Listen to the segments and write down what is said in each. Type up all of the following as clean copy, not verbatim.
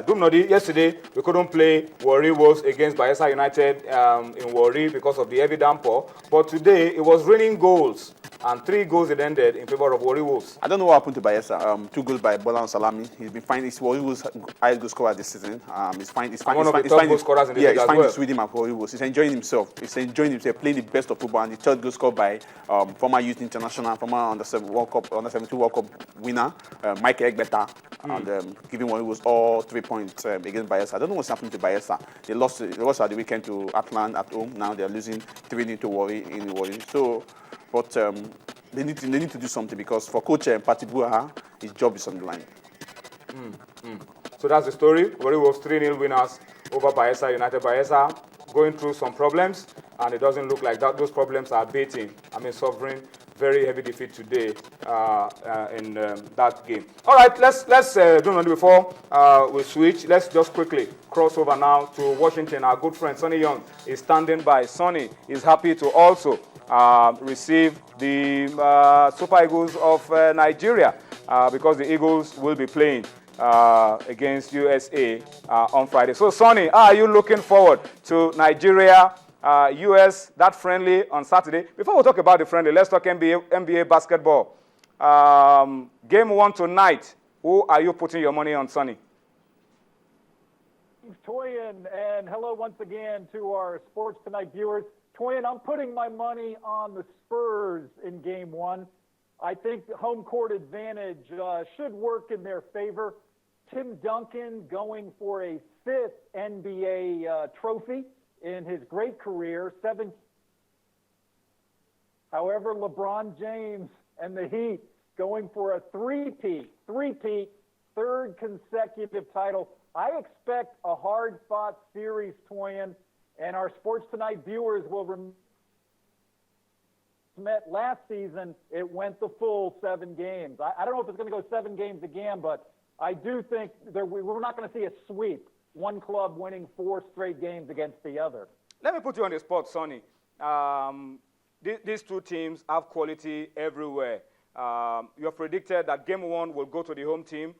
Dumnodi, yesterday we couldn't play Warri Wolves against Bayelsa United in Warri because of the heavy downpour. But today it was raining goals, and 3 goals it ended in favor of Warri Wolves. I don't know what happened to Bayelsa. 2 goals by Bola Salami. He's been fine. He's Warri Wolves' highest goal scorer this season. He's fine. He's one of the top goal scorers in the league as well. Yeah, he's fine with him at Warri Wolves. He's enjoying himself. He's enjoying himself, playing the best of football. And the 3rd goal scored by former youth international, former under 17 World Cup winner, Mike Egbeta, and giving Warri Wolves all 3 points against Bayelsa. I don't know what's happening to Bayelsa. They lost at the weekend to Atlant at home. Now they're losing 3-0 to Warri in Warri. So, but they need to do something, because for coach Pati Buaha, his job is on the line. So that's the story. Warri Wolves 3-0 winners over Bayelsa United. Bayelsa going through some problems, and it doesn't look like that those problems are abating. Suffering very heavy defeat today in that game. All right, let's before we switch, let's just quickly cross over now to Washington. Our good friend Sonny Young is standing by. Sonny is happy to also receive the Super Eagles of Nigeria because the Eagles will be playing against USA on Friday. So, Sonny, are you looking forward to Nigeria, US, that friendly on Saturday? Before we talk about the friendly, let's talk NBA basketball. Game 1 tonight. Who are you putting your money on, Sonny? Toyin, and hello once again to our Sports Tonight viewers. Toyin, I'm putting my money on the Spurs in Game 1. I think the home court advantage should work in their favor. Tim Duncan going for a 5th NBA trophy in his great career. However, LeBron James and the Heat going for a three-peat, 3rd consecutive title. I expect a hard-fought series, Toyin, and our Sports Tonight viewers will remember last season it went the full 7 games. I don't know if it's going to go 7 games again, but I do think we're not going to see a sweep, one club winning 4 straight games against the other. Let me put you on the spot, Sonny. These 2 teams have quality everywhere. You have predicted that Game 1 will go to the home team.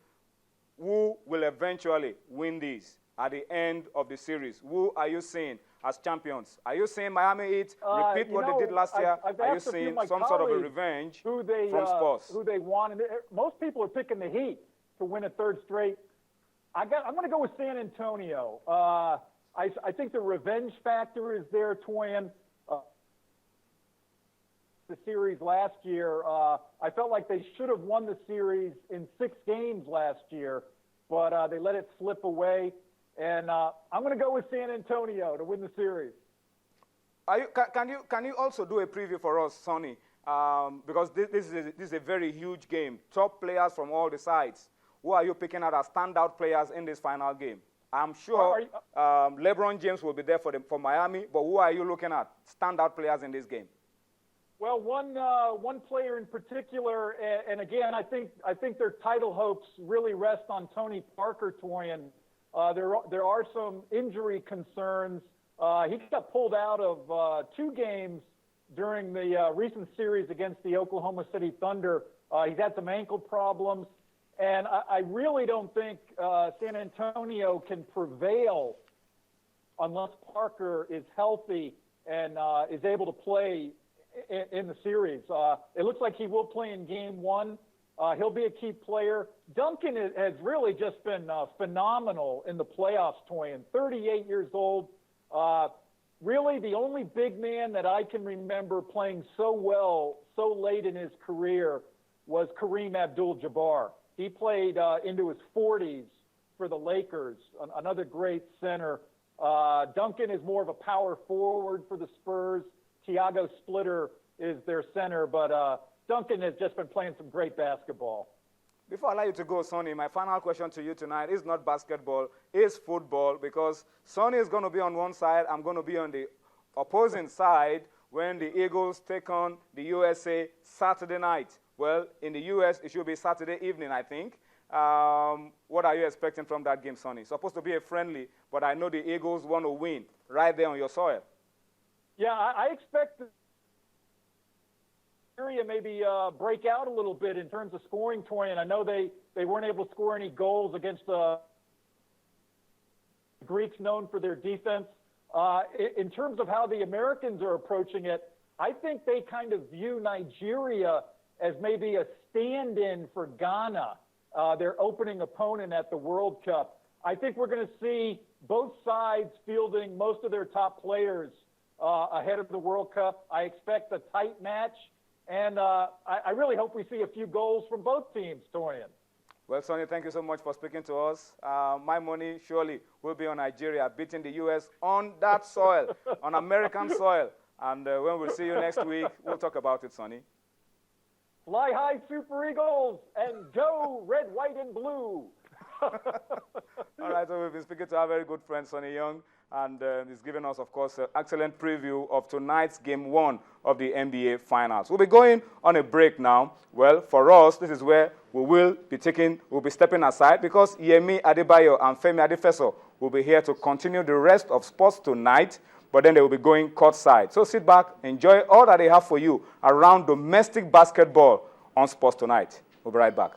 Who will eventually win these at the end of the series? Who are you seeing as champions? Are you saying Miami Heat repeat what they did last year? Are you seeing some sort of a revenge from Spurs? Who they want? And most people are picking the Heat to win a 3rd straight. I'm going to go with San Antonio. I think the revenge factor is there, Toyin. The series last year, I felt like they should have won the series in 6 games last year, but they let it slip away. And I'm going to go with San Antonio to win the series. Can you also do a preview for us, Sonny? Because this is a very huge game. Top players from all the sides. Who are you picking out as standout players in this final game? I'm sure LeBron James will be there for Miami, but who are you looking at? Standout players in this game. Well, one player in particular, and again, I think their title hopes really rest on Tony Parker, Toyin. There are some injury concerns. He got pulled out of 2 games during the recent series against the Oklahoma City Thunder. He's had some ankle problems, and I really don't think San Antonio can prevail unless Parker is healthy and is able to play in the series. It looks like he will play in Game 1. He'll be a key player. Duncan has really just been phenomenal in the playoffs, Toyin. 38 years old. Really the only big man that I can remember playing so well so late in his career was Kareem Abdul-Jabbar. He played into his 40s for the Lakers, another great center. Duncan is more of a power forward for the Spurs. Tiago Splitter is their center, but Duncan has just been playing some great basketball. Before I allow you to go, Sonny, my final question to you tonight is not basketball, it's football, because Sonny is going to be on one side, I'm going to be on the opposing side when the Eagles take on the USA Saturday night. Well, in the US, it should be Saturday evening, I think. What are you expecting from that game, Sonny? It's supposed to be a friendly, but I know the Eagles want to win right there on your soil. Yeah, I expect the area maybe break out a little bit in terms of scoring, Toyin. I know they weren't able to score any goals against Greeks known for their defense. In terms of how the Americans are approaching it, I think they kind of view Nigeria as maybe a stand-in for Ghana, their opening opponent at the World Cup. I think we're going to see both sides fielding most of their top players ahead of the World Cup. I expect a tight match, and I really hope we see a few goals from both teams, Torian. Well, Sonny, thank you so much for speaking to us. My money surely will be on Nigeria beating the U.S. on that soil, on American soil. And when we'll see you next week, we'll talk about it, Sonny. Fly high, Super Eagles, and go red, white, and blue. All right, so we've been speaking to our very good friend, Sonny Young, and he's given us, of course, an excellent preview of tonight's Game 1 of the NBA Finals. We'll be going on a break now. Well, for us, this is where we'll be stepping aside because Yemi Adebayo and Femi Adefeso will be here to continue the rest of sports tonight, but then they will be going courtside. So sit back, enjoy all that they have for you around domestic basketball on Sports Tonight. We'll be right back.